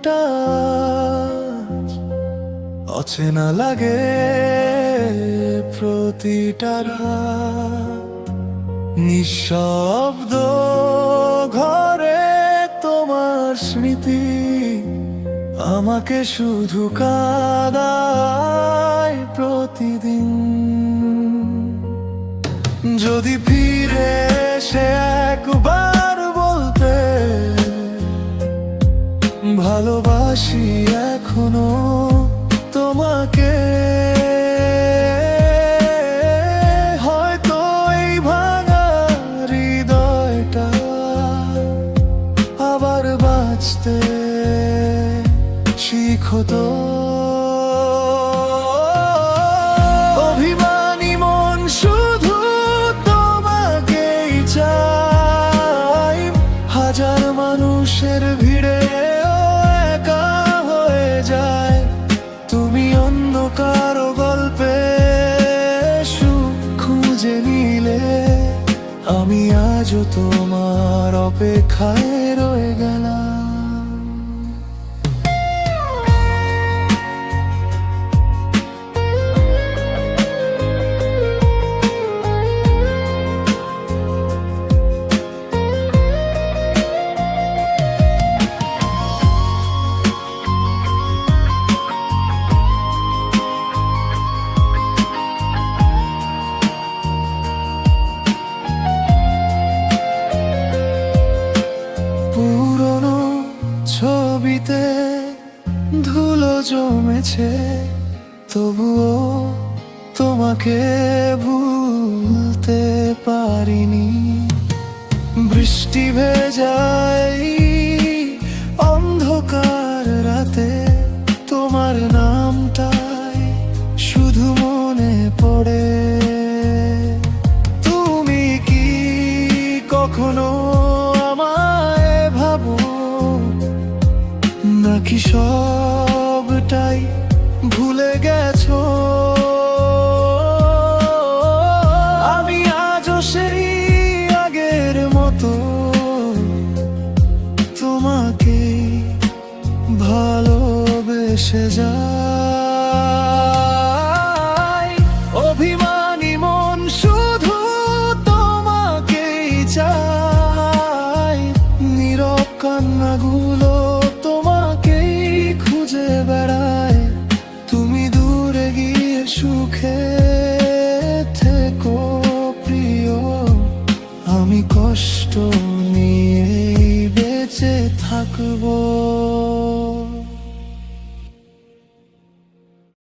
দিনটা অচেনা লাগে প্রতিটা রাত। নিঃশব্দ ঘরে তোমার স্মৃতি আমাকে শুধু কাঁদায় প্রতিদিন। যদি ফিরে এসে একবার বলতে ভালোবাসি এখনো তোমাকে, হয়তো এই ভাঙা হৃদয়টা আবার বাঁচতে শিখো তো। অভিমানী মন শুধু তোমাকেই চাই, হাজার মানুষের ভিড়ে একা হয়ে যায়। তুমি অন্ধকার গল্পে সুখ খুঁজে নিলে, আমি আজও তোমার অপেক্ষায় রয়ে গেলাম। পুরনো ছবিতে ধুলো জমেছে, তবুও তোমাকে ভুলতে পারিনি। বৃষ্টি ভেজাই অন্ধকার রাতে তোমার নামটাই শুধু মনে পড়ে। তুমি কি কখনো নাকি সবটাই ভুলে গেছো? আমি আজও সেই আগের মতো তোমাকে ভালোবেসে যাই। অভিমানী মন শুধু তোমাকেই চাই, নীরব কান্নাগুলো খুঁজে বেড়ায়। তুমি দূরে গিয়ে সুখে থেকো প্রিয়, আমি কষ্ট নিয়ে বেঁচে থাকবো।